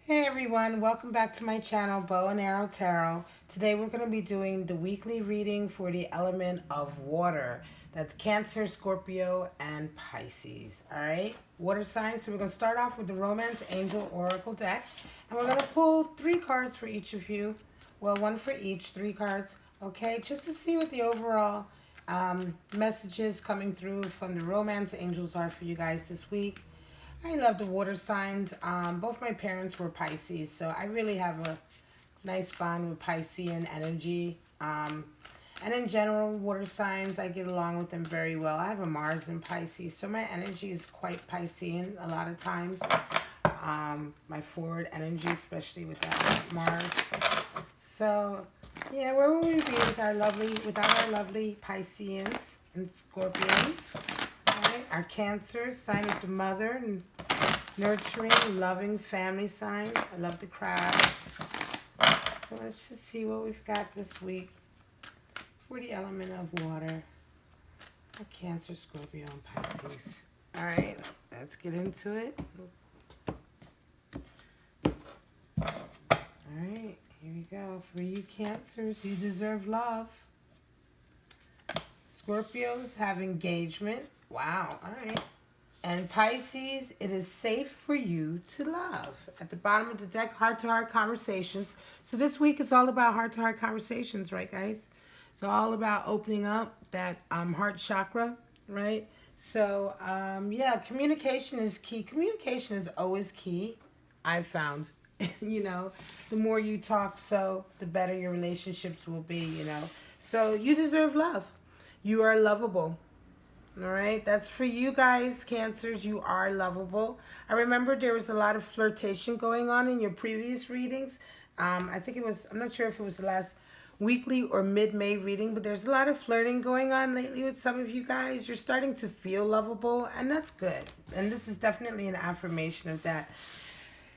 Hey everyone, welcome back to my channel, Bow and Arrow Tarot. Today we're going to be doing the weekly reading for the element of water. That's Cancer, Scorpio, and Pisces. Alright, water signs. So we're going to start off with the Romance Angel Oracle deck. And we're going to pull 3 cards for each of you. Well, 1 for each, 3 cards. Okay, just to see what the overall messages coming through from the Romance Angels are for you guys this week. I love the water signs. Both my parents were Pisces, so I really have a nice bond with Piscean energy. And in general, water signs, I get along with them very well. I have a Mars in Pisces, so my energy is quite Piscean a lot of times. My forward energy, especially with that Mars. So, yeah, where will we be without our lovely Pisceans and Scorpions? Right? Our Cancer, sign of the mother, and nurturing, loving family sign. I love the crabs. So let's just see what we've got this week for the element of water. Our Cancer, Scorpio, and Pisces. All right, let's get into it. All right, here we go. For you Cancers, you deserve love. Scorpios have engagement. Wow, all right. And Pisces, it is safe for you to love. At the bottom of the deck, heart-to-heart conversations. So this week is all about heart-to-heart conversations, right, guys? It's all about opening up that heart chakra, right? So, yeah, communication is key. Communication is always key, I've found. You know, the more you talk, so the better your relationships will be, you know. So you deserve love. You are lovable. All right, that's for you guys, Cancers. You are lovable. I remember there was a lot of flirtation going on in your previous readings. I think it was, I'm not sure if it was the last weekly or mid-May reading, but there's a lot of flirting going on lately with some of you guys. You're starting to feel lovable, and that's good. And this is definitely an affirmation of that.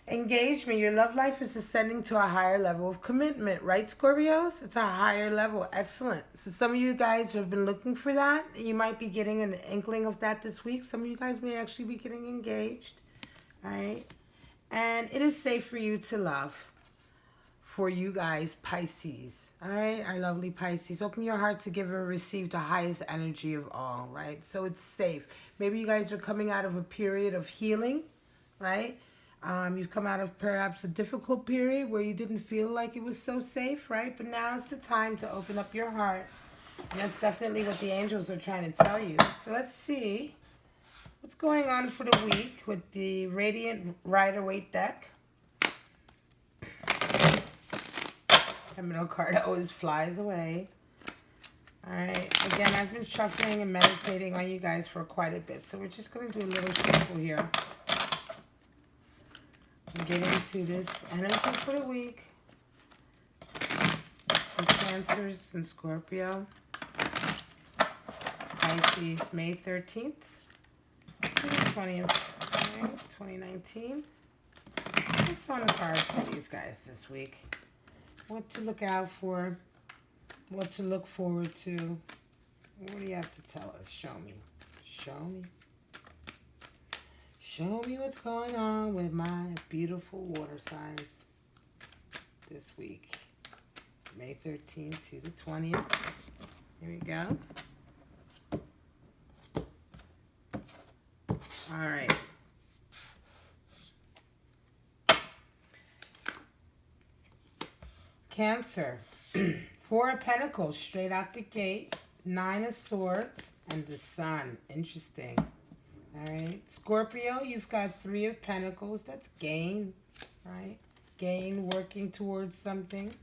Engagement, your love life is ascending to a higher level of commitment, right, Scorpios? It's a higher level. Excellent. So some of you guys have been looking for that. You might be getting an inkling of that this week. Some of you guys may actually be getting engaged. All right. And it is safe for you to love. For you guys, Pisces. All right, our lovely Pisces. Open your heart to give and receive the highest energy of all, right? So it's safe. Maybe you guys are coming out of a period of healing, right? You've come out of perhaps a difficult period where you didn't feel like it was so safe, right? But now is the time to open up your heart. And that's definitely what the angels are trying to tell you. So let's see what's going on for the week with the Radiant Rider-Waite deck. The middle card always flies away. All right. Again, I've been shuffling and meditating on you guys for quite a bit. So we're just going to do a little shuffle here. Get into this energy for the week for Cancers and Scorpio. Pisces, May 13th to the 20th, okay, 2019. What's on the cards for these guys this week? What to look out for? What to look forward to? What do you have to tell us? Show me. Show me. Show me what's going on with my beautiful water signs this week. May 13th to the 20th. Here we go. All right. Cancer. 4 of Pentacles straight out the gate. 9 of Swords and the Sun. Interesting. All right, Scorpio, you've got 3 of Pentacles. That's gain, right? Gain, working towards something.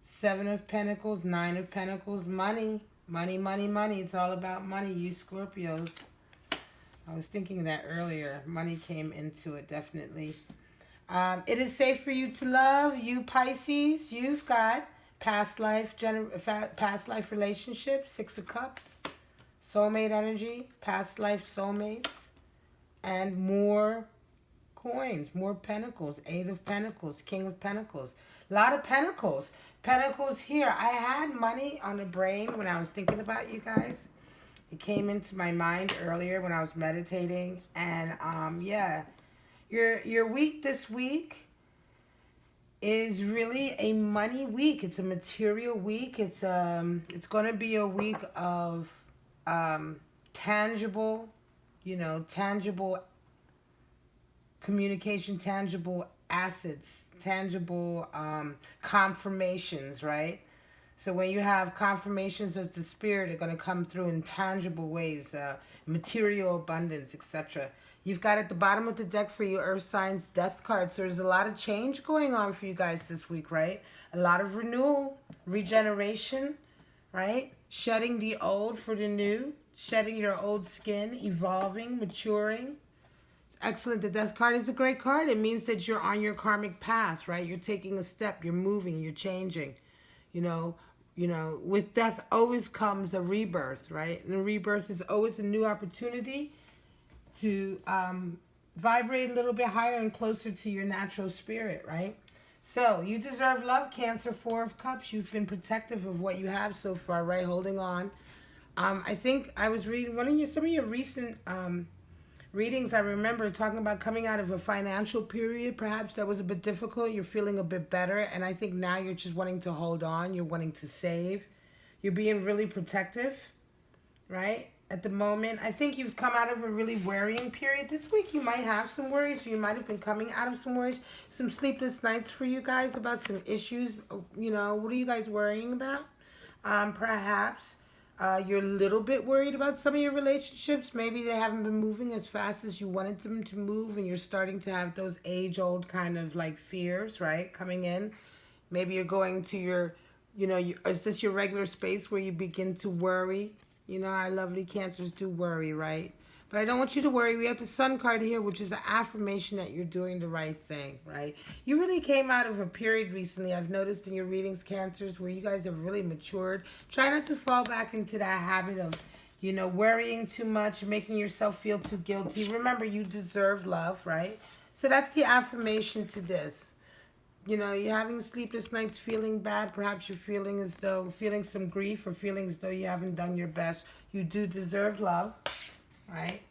7 of Pentacles, 9 of Pentacles, money. Money, money, money. It's all about money, you Scorpios. I was thinking of that earlier. Money came into it, definitely. It is safe for you to love. You Pisces, you've got past life relationships, 6 of Cups. Soulmate energy, past life soulmates, and more coins, more pentacles, 8 of Pentacles, King of Pentacles. A lot of pentacles. Pentacles here. I had money on the brain when I was thinking about you guys. It came into my mind earlier when I was meditating. And, yeah, Your week this week is really a money week. It's a material week. It's going to be a week of tangible, tangible communication, tangible assets, tangible confirmations, right? So when you have confirmations of the spirit, they're going to come through in tangible ways, material abundance, etc. You've got at the bottom of the deck for you Earth Signs Death cards. So there's a lot of change going on for you guys this week, right? A lot of renewal, regeneration, right? Shedding the old for the new, shedding your old skin, evolving, maturing. It's excellent. The Death card is a great card. It means that you're on your karmic path, right? You're taking a step, you're moving, you're changing. With death always comes a rebirth, right? And a rebirth is always a new opportunity to vibrate a little bit higher and closer to your natural spirit, right? So you deserve love, Cancer, Four of Cups. You've been protective of what you have so far, right? Holding on. I think I was reading some of your recent readings. I remember talking about coming out of a financial period, perhaps that was a bit difficult. You're feeling a bit better, and I think now you're just wanting to hold on. You're wanting to save. You're being really protective, right? At the moment, I think you've come out of a really worrying period. This week you might have some worries. You might have been coming out of some worries. Some sleepless nights for you guys about some issues. What are you guys worrying about? Perhaps you're a little bit worried about some of your relationships. Maybe they haven't been moving as fast as you wanted them to move, and you're starting to have those age-old kind of like fears, right, coming in. Maybe you're going to your, is this your regular space where you begin to worry? Our lovely Cancers do worry, right? But I don't want you to worry. We have the Sun card here, which is the affirmation that you're doing the right thing, right? You really came out of a period recently, I've noticed in your readings, Cancers, where you guys have really matured. Try not to fall back into that habit of, worrying too much, making yourself feel too guilty. Remember, you deserve love, right? So that's the affirmation to this. You're having sleepless nights, feeling bad. Perhaps you're feeling some grief, or feeling as though you haven't done your best. You do deserve love, right?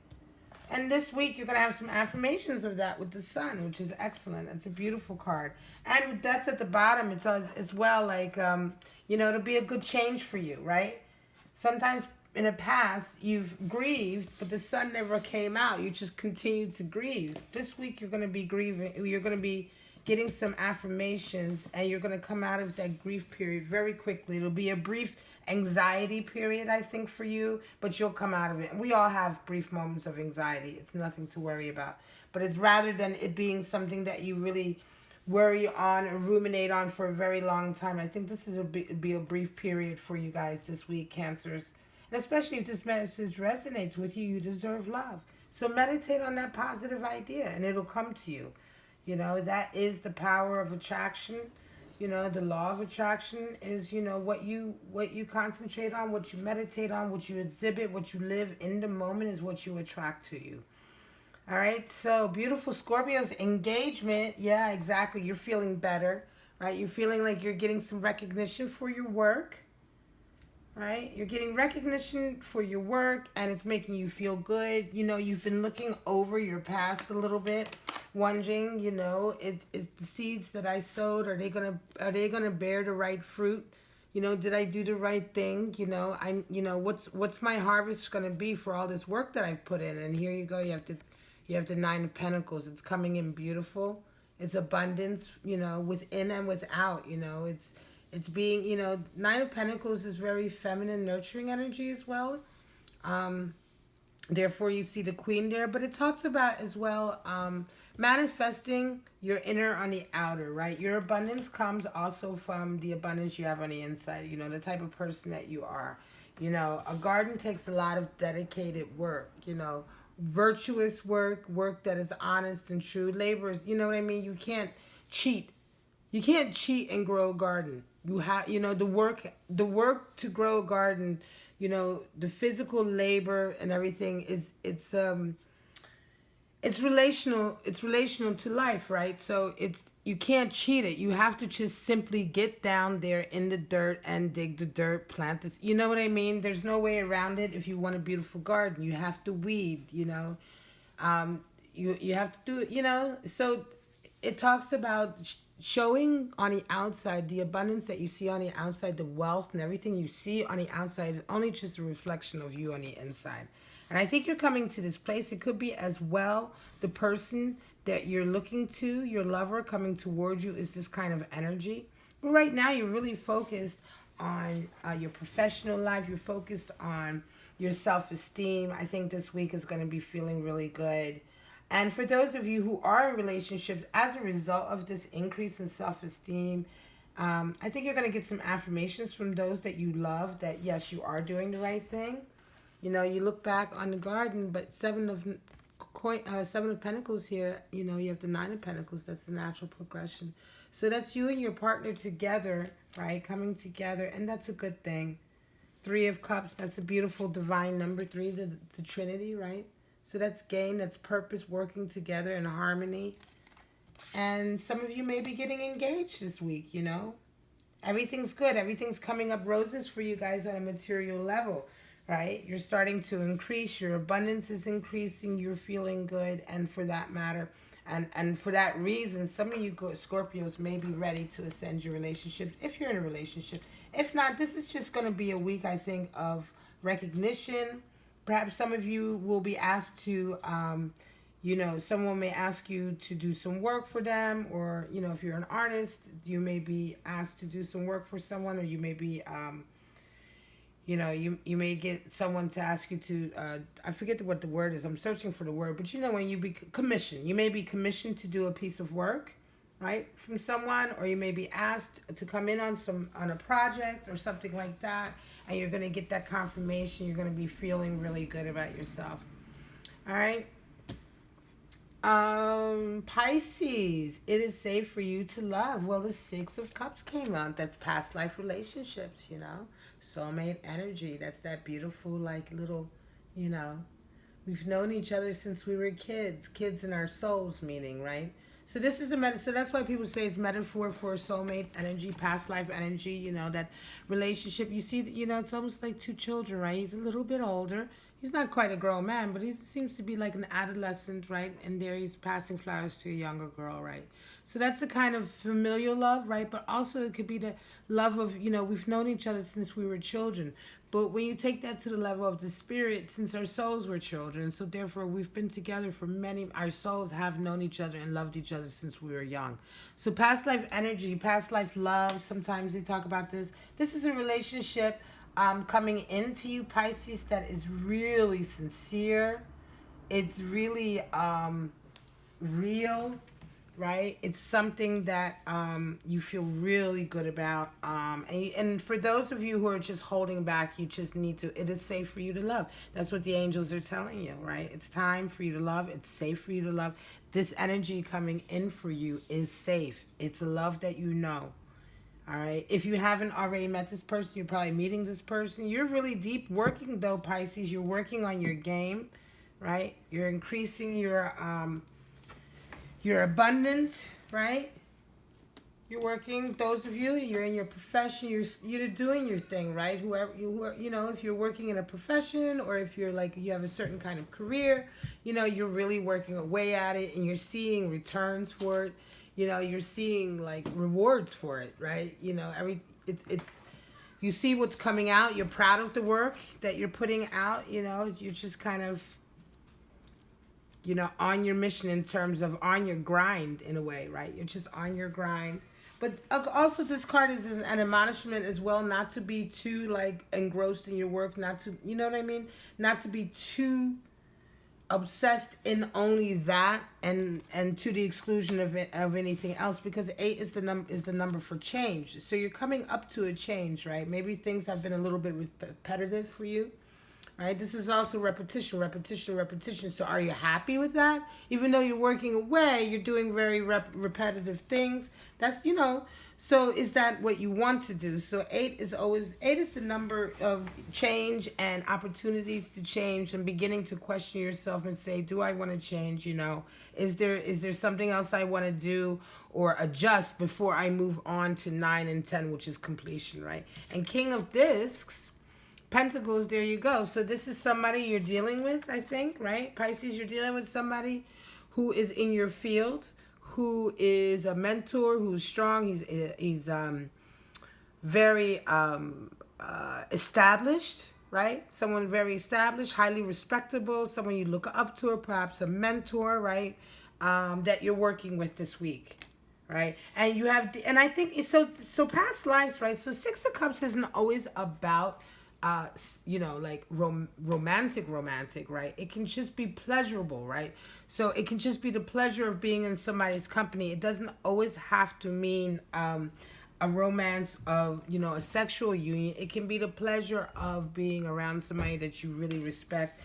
And this week you're going to have some affirmations of that with the Sun, which is excellent. It's a beautiful card. And with Death at the bottom, it's as well like, it'll be a good change for you, right? Sometimes in the past you've grieved, but the Sun never came out. You just continued to grieve. This week you're going to be grieving. You're going to be getting some affirmations, and you're going to come out of that grief period very quickly. It'll be a brief anxiety period, I think, for you, but you'll come out of it. And we all have brief moments of anxiety. It's nothing to worry about. But it's rather than it being something that you really worry on or ruminate on for a very long time. I think this is be a brief period for you guys this week, Cancers. And especially if this message resonates with you, you deserve love. So meditate on that positive idea, and it'll come to you. That is the power of attraction. The law of attraction is, what you concentrate on, what you meditate on, what you exhibit, what you live in the moment is what you attract to you. All right, so beautiful Scorpios, engagement. Yeah, exactly. You're feeling better, right? You're feeling like you're getting some recognition for your work. Right? You're getting recognition for your work, and it's making you feel good. You've been looking over your past a little bit, wondering, it's the seeds that I sowed, are they gonna bear the right fruit? Did I do the right thing? What's my harvest gonna be for all this work that I've put in? And here you go. You have the Nine of Pentacles. It's coming in beautiful. It's abundance, within and without. It's being, Nine of Pentacles is very feminine, nurturing energy as well. Therefore, you see the Queen there. But it talks about as well manifesting your inner on the outer, right? Your abundance comes also from the abundance you have on the inside, the type of person that you are. A garden takes a lot of dedicated work, virtuous work that is honest and true. Labor is, what I mean? You can't cheat. You can't cheat and grow a garden. You have, the work to grow a garden, the physical labor and everything it's relational. It's relational to life, right? So you can't cheat it. You have to just simply get down there in the dirt and dig the dirt, plant this. You know what I mean? There's no way around it. If you want a beautiful garden, you have to weed, you have to do it, you know. So it talks about showing on the outside the abundance that you see on the outside, the wealth and everything you see on the outside is only just a reflection of you on the inside. And I think you're coming to this place. It could be as well the person that you're looking to, your lover coming towards you, is this kind of energy. But right now you're really focused on your professional life. You're focused on your self-esteem. I think this week is going to be feeling really good. And for those of you who are in relationships, as a result of this increase in self-esteem, I think you're going to get some affirmations from those that you love that, yes, you are doing the right thing. You know, you look back on the garden, but seven of Pentacles here, you know, you have the Nine of Pentacles. That's the natural progression. So that's you and your partner together, right? Coming together, and that's a good thing. Three of Cups, that's a beautiful divine number. Three, the Trinity, right? So that's gain, that's purpose, working together in harmony. And some of you may be getting engaged this week, you know. Everything's good. Everything's coming up roses for you guys on a material level, right? You're starting to increase. Your abundance is increasing. You're feeling good. And for that matter, and for that reason, some of you Scorpios may be ready to ascend your relationships if you're in a relationship. If not, this is just going to be a week, I think, of recognition. Perhaps some of you will be asked to, you know, someone may ask you to do some work for them, or, you know, if you're an artist, you may be asked to do some work for someone, or you may be, you know, you may get someone to ask you to, I forget what the word is, I'm searching for the word, but you know, when you be commissioned, you may be commissioned to do a piece of work, right, from someone, or you may be asked to come in on a project or something like that, and you're going to get that confirmation. You're going to be feeling really good about yourself. All right. Pisces, it is safe for you to love. Well, the Six of Cups came out. That's past life relationships, you know, soulmate energy. That's that beautiful, like, little, you know, we've known each other since we were kids in our souls, meaning, right? So this is so that's why people say it's metaphor for soulmate energy, past life energy, you know, that relationship. You see, you know, it's almost like two children, right? He's a little bit older. He's not quite a grown man, but he seems to be like an adolescent, right? And there he's passing flowers to a younger girl, right? So that's the kind of familial love, right? But also it could be the love of, you know, we've known each other since we were children. But when you take that to the level of the spirit, since our souls were children, so therefore we've been together for our souls have known each other and loved each other since we were young. So past life energy, past life love, sometimes they talk about this. This is a relationship coming into you, Pisces, that is really sincere. It's really real, right? It's something that you feel really good about. And for those of you who are just holding back, you just need to, it is safe for you to love. That's what the angels are telling you, right? It's time for you to love. It's safe for you to love. This energy coming in for you is safe. It's a love that you know. All right. If you haven't already met this person, you're probably meeting this person. You're really deep working, though, Pisces. You're working on your game, right? You're increasing your abundance, right? You're working. Those of you, you're in your profession. You're doing your thing, right? Whoever you know, if you're working in a profession, or if you're like you have a certain kind of career, you know, you're really working away at it, and you're seeing returns for it. You know, you're seeing like rewards for it, right? You know, it's you see what's coming out. You're proud of the work that you're putting out. You know, you're just kind of, you know, on your mission in terms of on your grind in a way, right? You're just on your grind. But also this card is an admonishment as well, not to be too like engrossed in your work, not to, you know what I mean? Not to be too obsessed in only that and to the exclusion of anything else, because 8 is the number for change. So you're coming up to a change, right? Maybe things have been a little bit repetitive for you, right? This is also repetition. So are you happy with that? Even though you're working away, you're doing very repetitive things. That's, you know, so is that what you want to do? So 8 is the number of change and opportunities to change and beginning to question yourself and say, do I want to change? You know, is there something else I want to do or adjust before I move on to 9 and 10, which is completion, right? And King of Discs, Pentacles, there you go. So this is somebody you're dealing with, I think, right? Pisces, you're dealing with somebody who is in your field, who is a mentor, who's strong. He's very established, right? Someone very established, highly respectable, someone you look up to, or perhaps a mentor, right? That you're working with this week, right? And you have, and I think it's so past lives, right? So Six of Cups isn't always about, you know, like romantic, right? It can just be pleasurable, right? So it can just be the pleasure of being in somebody's company. It doesn't always have to mean a romance of, you know, a sexual union. It can be the pleasure of being around somebody that you really respect.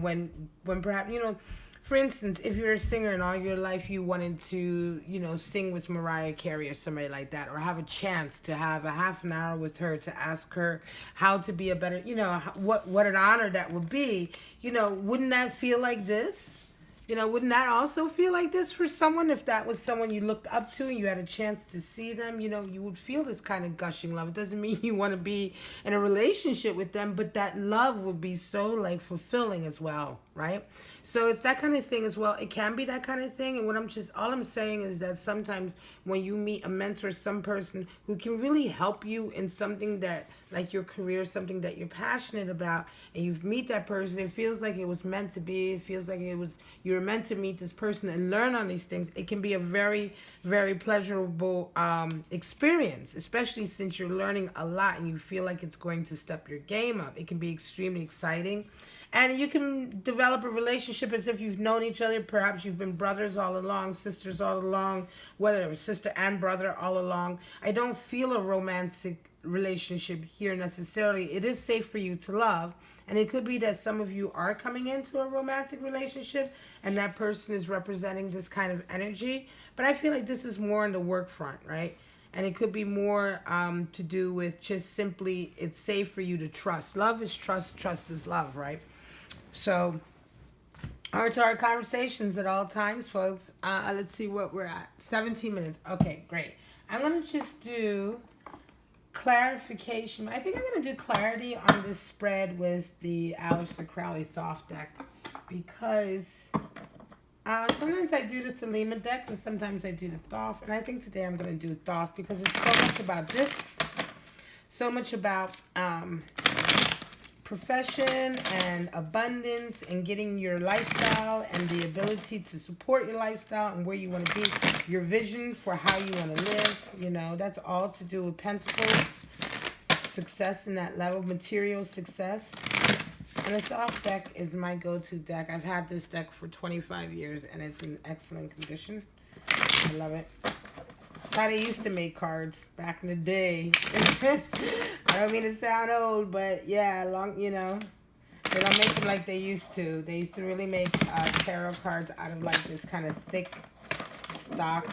When perhaps, you know, for instance, if you're a singer and all your life you wanted to, you know, sing with Mariah Carey or somebody like that, or have a chance to have a half an hour with her to ask her how to be a better, you know, what an honor that would be, you know, wouldn't that feel like this? You know, wouldn't that also feel like this for someone? If that was someone you looked up to and you had a chance to see them, you know, you would feel this kind of gushing love. It doesn't mean you want to be in a relationship with them, but that love would be so, like, fulfilling as well, right? So it's that kind of thing as well. It can be that kind of thing. And all I'm saying is that sometimes when you meet a mentor, some person who can really help you in something that, like your career, something that you're passionate about, and you meet that person, it feels like it was meant to be. It feels like you're meant to meet this person and learn on these things. It can be a very, very pleasurable experience, especially since you're learning a lot and you feel like it's going to step your game up. It can be extremely exciting. And you can develop a relationship as if you've known each other. Perhaps you've been brothers all along, sisters all along, whether it was sister and brother all along. I don't feel a romantic relationship here necessarily. It is safe for you to love. And it could be that some of you are coming into a romantic relationship and that person is representing this kind of energy. But I feel like this is more on the work front, right? And it could be more to do with just simply it's safe for you to trust. Love is trust. Trust is love, right? So, heart-to-heart conversations at all times, folks. Let's see what we're at. 17 minutes. Okay, great. I'm going to just do clarification. I think I'm going to do clarity on this spread with the Aleister Crowley Thoth deck. Because sometimes I do the Thelema deck and sometimes I do the Thoth. And I think today I'm going to do Thoth because it's so much about discs. So much about profession and abundance and getting your lifestyle and the ability to support your lifestyle and where you want to be, your vision for how you want to live. You know, that's all to do with Pentacles, success in that level, material success. And the Thoth deck is my go-to deck. I've had this deck for 25 years and it's in excellent condition. I love it. That's how they used to make cards back in the day. I don't mean to sound old, but yeah, you know, they don't make them like they used to. They used to really make tarot cards out of like this kind of thick stock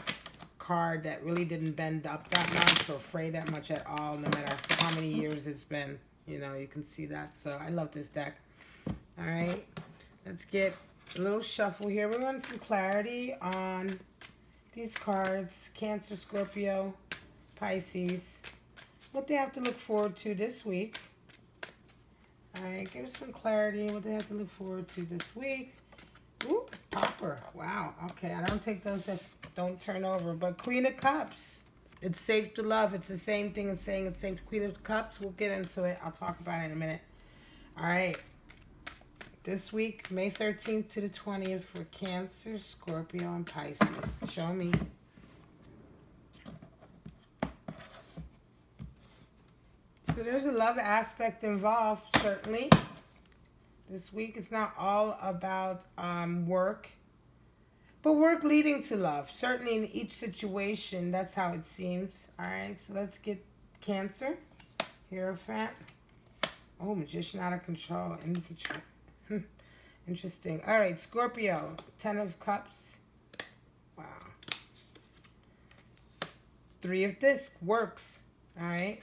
card that really didn't bend up that much or fray that much at all, no matter how many years it's been. You know, you can see that. So I love this deck. All right, let's get a little shuffle here. We want some clarity on these cards. Cancer, Scorpio, Pisces. What they have to look forward to this week. All right, give us some clarity on what they have to look forward to this week. Ooh, Popper. Wow. Okay, I don't take those that don't turn over. But Queen of Cups. It's safe to love. It's the same thing as saying it's safe to Queen of Cups. We'll get into it. I'll talk about it in a minute. All right. This week, May 13th to the 20th for Cancer, Scorpio, and Pisces. Show me. So there's a love aspect involved, certainly. This week, it's not all about work, but work leading to love. Certainly in each situation, that's how it seems. All right, so let's get Cancer, Hierophant. Oh, Magician out of control. Interesting. All right, Scorpio, 10 of Cups. Wow. 3 of Discs, works. All right.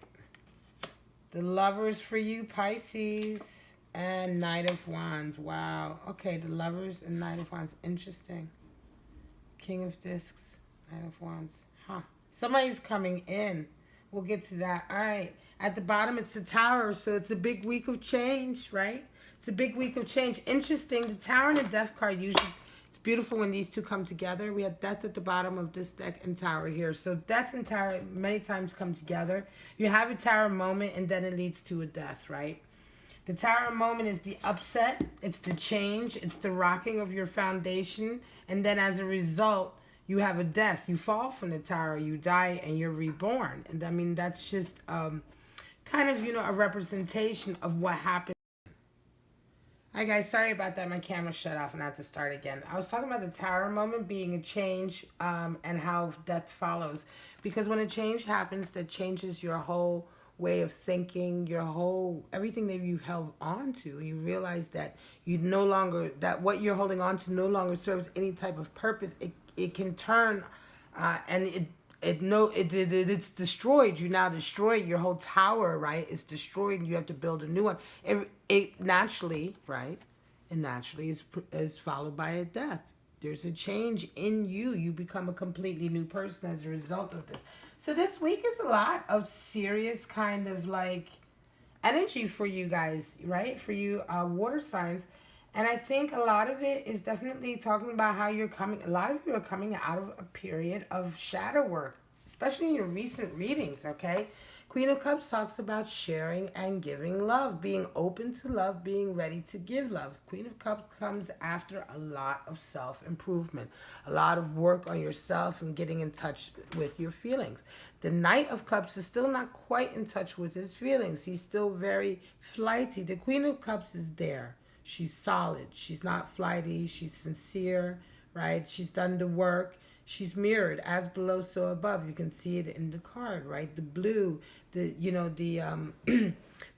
The Lovers for you, Pisces, and Knight of Wands. Wow. Okay, the Lovers and Knight of Wands. Interesting. King of Discs, Knight of Wands. Huh. Somebody's coming in. We'll get to that. All right. At the bottom, it's the Tower, so it's a big week of change, right? It's a big week of change. Interesting. The Tower and the Death card It's beautiful when these two come together. We have death at the bottom of this deck and tower here. So death and tower many times come together. You have a tower moment and then it leads to a death, right? The tower moment is the upset. It's the change. It's the rocking of your foundation. And then as a result, you have a death. You fall from the tower. You die and you're reborn. And I mean, that's just kind of, you know, a representation of what happened. Hi guys, sorry about that. My camera shut off and I had to start again. I was talking about the tower moment being a change and how death follows. Because when a change happens, that changes your whole way of thinking, your whole, everything that you've held on to. You realize that you no longer, that what you're holding on to no longer serves any type of purpose. It can turn and it's destroyed. You now destroyed your whole tower, right? It's destroyed and you have to build a new one. It naturally, right? It naturally is followed by a death. There's a change in you. You become a completely new person as a result of this. So this week is a lot of serious kind of like energy for you guys, right? For you water signs. And I think a lot of it is definitely talking about how you're coming. A lot of you are coming out of a period of shadow work, especially in your recent readings, okay? Queen of Cups talks about sharing and giving love, being open to love, being ready to give love. Queen of Cups comes after a lot of self-improvement, a lot of work on yourself and getting in touch with your feelings. The Knight of Cups is still not quite in touch with his feelings. He's still very flighty. The Queen of Cups is there. She's solid. She's not flighty. She's sincere, right? She's done the work. She's mirrored, as below, so above. You can see it in the card, right? The blue, the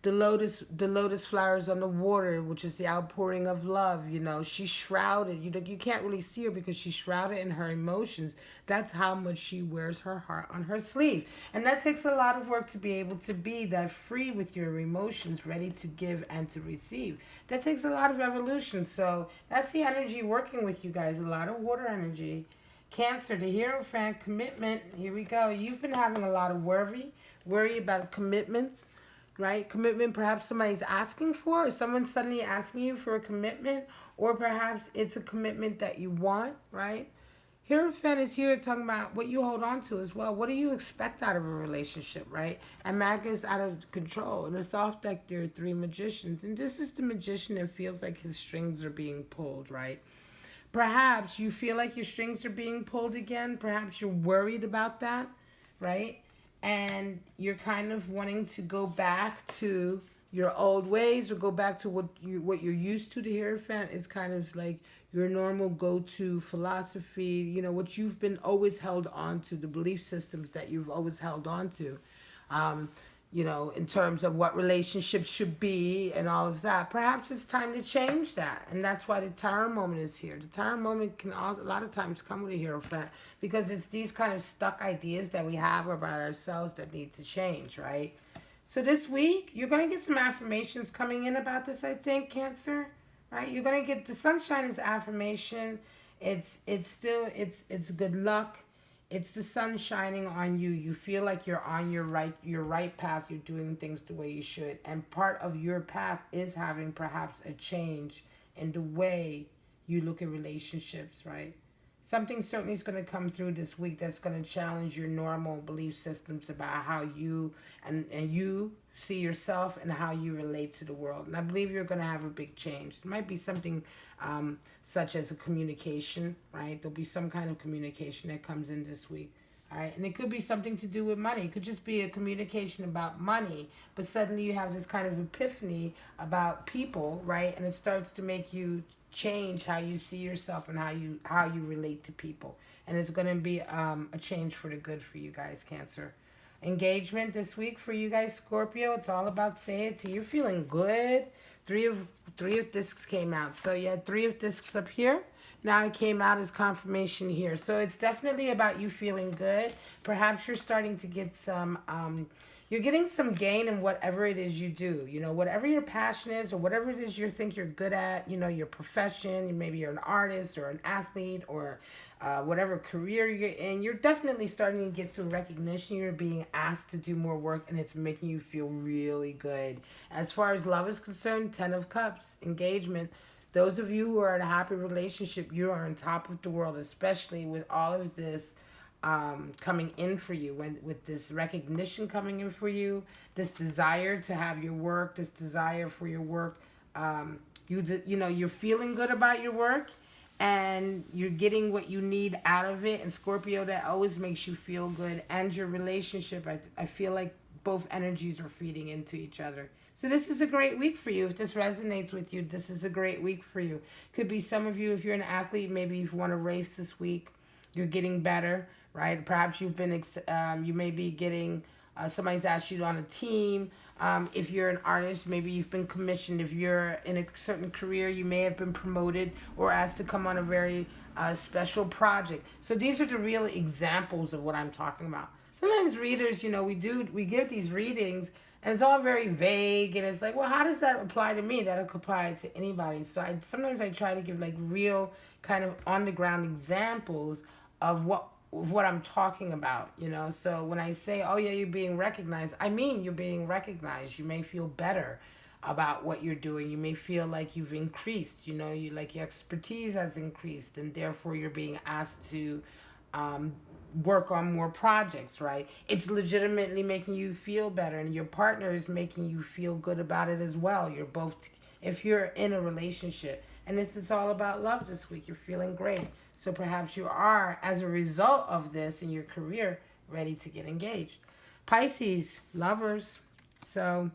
the lotus flowers on the water, which is the outpouring of love. You know, she's shrouded. You can't really see her because she's shrouded in her emotions. That's how much she wears her heart on her sleeve. And that takes a lot of work to be able to be that free with your emotions, ready to give and to receive. That takes a lot of evolution. So that's the energy working with you guys. A lot of water energy. Cancer, the Hierophant, commitment. Here we go. You've been having a lot of worry about commitments, right? Commitment perhaps somebody's asking for, or someone's suddenly asking you for a commitment, or perhaps it's a commitment that you want, right? Hierophant is here talking about what you hold on to as well. What do you expect out of a relationship, right? And Maga is out of control. In the Thoth deck, there are 3 magicians. And this is the magician that feels like his strings are being pulled, right? Perhaps you feel like your strings are being pulled again. Perhaps you're worried about that, right? And you're kind of wanting to go back to your old ways or go back to what you're used to. The Hierophant is kind of like your normal go-to philosophy, you know, what you've been always held on to, the belief systems that you've always held on to. You know, in terms of what relationships should be and all of that. Perhaps it's time to change that. And that's why the Tower moment is here. The Tower moment can also, a lot of times come with a Hierophant because it's these kind of stuck ideas that we have about ourselves that need to change, right? So this week, you're going to get some affirmations coming in about this, I think, Cancer, right? You're going to get, the sunshine is affirmation. It's good luck. It's the sun shining on you. You feel like you're on your right path. You're doing things the way you should. And part of your path is having perhaps a change in the way you look at relationships, right? Something certainly is going to come through this week that's going to challenge your normal belief systems about how you and you see yourself and how you relate to the world. And I believe you're going to have a big change. It might be something such as a communication, right? There'll be some kind of communication that comes in this week. All right, and it could be something to do with money. It could just be a communication about money, but suddenly you have this kind of epiphany about people, right? And it starts to make you change how you see yourself and how you relate to people. And it's going to be a change for the good for you guys, Cancer. Engagement this week for you guys, Scorpio. It's all about satiety. You're feeling good. Three of discs came out. So you had 3 of discs up here. Now it came out as confirmation here. So it's definitely about you feeling good. Perhaps you're starting to get some, you're getting some gain in whatever it is you do. You know, whatever your passion is or whatever it is you think you're good at, you know, your profession, maybe you're an artist or an athlete or whatever career you're in, you're definitely starting to get some recognition. You're being asked to do more work and it's making you feel really good. As far as love is concerned, 10 of Cups, engagement. Those of you who are in a happy relationship, you are on top of the world, especially with all of this coming in for you, with this recognition coming in for you, this desire to have your work, this desire for your work. You're feeling good about your work, and you're getting what you need out of it. And Scorpio, that always makes you feel good. And your relationship, I feel like both energies are feeding into each other. So this is a great week for you. If this resonates with you, this is a great week for you. Could be some of you, if you're an athlete, maybe if you want to race this week, you're getting better, right? Perhaps you've been, you may be getting, somebody's asked you on a team. If you're an artist, maybe you've been commissioned. If you're in a certain career, you may have been promoted or asked to come on a very special project. So these are the real examples of what I'm talking about. Sometimes readers, we give these readings, and it's all very vague, and it's like, well, how does that apply to me? That could apply to anybody. So sometimes I try to give like real kind of on the ground examples of what I'm talking about, So when I say, oh yeah, you're being recognized, I mean you're being recognized. You may feel better about what you're doing. You may feel like you've increased, like your expertise has increased, and therefore you're being asked to work on more projects, right? It's legitimately making you feel better, and your partner is making you feel good about it as well. You're both, if you're in a relationship, and this is all about love this week, you're feeling great. So perhaps you are, as a result of this in your career, ready to get engaged. Pisces, lovers. So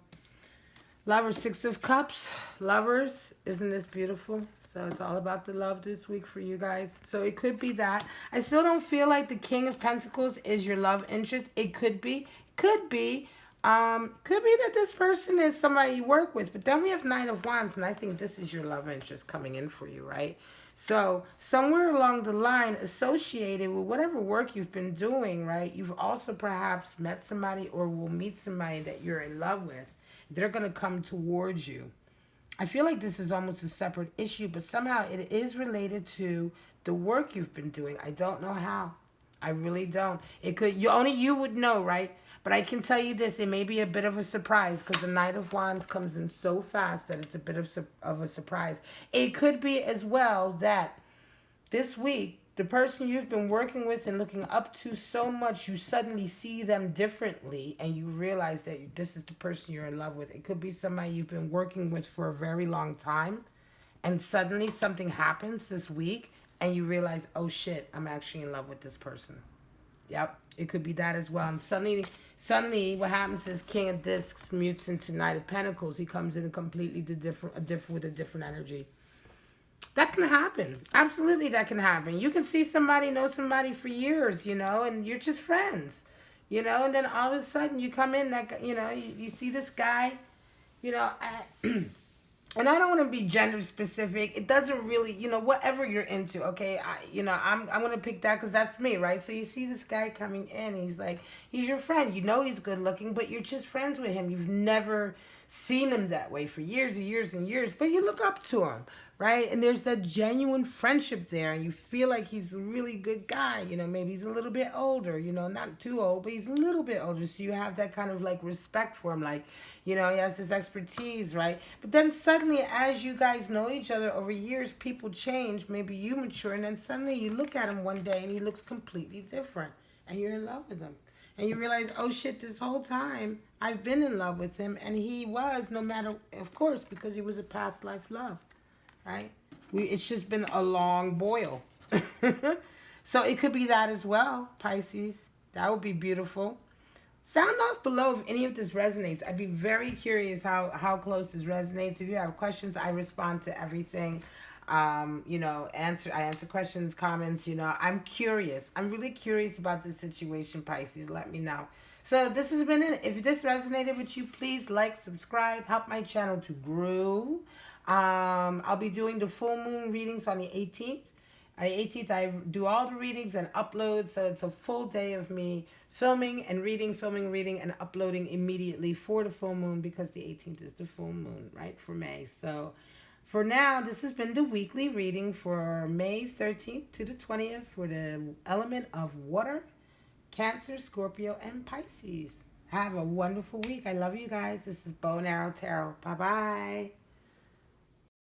lovers, 6 of Cups, lovers, isn't this beautiful? So it's all about the love this week for you guys. So it could be that. I still don't feel like the King of Pentacles is your love interest. It could be. Could be that this person is somebody you work with. But then we have 9 of Wands, and I think this is your love interest coming in for you, right? So somewhere along the line, associated with whatever work you've been doing, right, you've also perhaps met somebody or will meet somebody that you're in love with. They're going to come towards you. I feel like this is almost a separate issue, but somehow it is related to the work you've been doing. I don't know how. I really don't. It could, only you would know, right? But I can tell you this, it may be a bit of a surprise, because the Knight of Wands comes in so fast that it's a bit of a surprise. It could be as well that this week, the person you've been working with and looking up to so much, you suddenly see them differently, and you realize that this is the person you're in love with. It could be somebody you've been working with for a very long time, and suddenly something happens this week, and you realize, oh shit, I'm actually in love with this person. Yep, it could be that as well. And suddenly what happens is King of Discs mutes into Knight of Pentacles. He comes in a completely different with a different energy. That can happen. Absolutely, that can happen. You can see somebody, know somebody for years, and you're just friends, and then all of a sudden you come in, like, you see this guy, and I don't want to be gender specific. It doesn't really, whatever you're into, okay? I'm going to pick that because that's me, right? So you see this guy coming in, he's your friend. He's good looking, but you're just friends with him. You've never seen him that way for years and years and years, but you look up to him, right? And there's that genuine friendship there, and you feel like he's a really good guy. Maybe he's a little bit older, not too old, but he's a little bit older, so you have that kind of like respect for him, like, he has his expertise, right? But then suddenly, as you guys know each other over years, people change, maybe you mature, and then suddenly you look at him one day and he looks completely different, and you're in love with him. And you realize, oh shit, this whole time I've been in love with him, and he was, no matter, of course, because he was a past life love, right? It's just been a long boil. So it could be that as well, Pisces. That would be beautiful. Sound off below if any of this resonates. I'd be very curious how close this resonates. If you have questions, I respond to everything. I answer questions, comments, I'm curious. I'm really curious about this situation, Pisces. Let me know. So this has been it. If this resonated with you, please like, subscribe, help my channel to grow. I'll be doing the full moon readings on the 18th. On the 18th, I do all the readings and upload. So it's a full day of me filming, reading, and uploading immediately for the full moon, because the 18th is the full moon, right, for May. So for now, this has been the weekly reading for May 13th to the 20th for the element of water, Cancer, Scorpio, and Pisces. Have a wonderful week. I love you guys. This is Bow and Arrow Tarot. Bye-bye.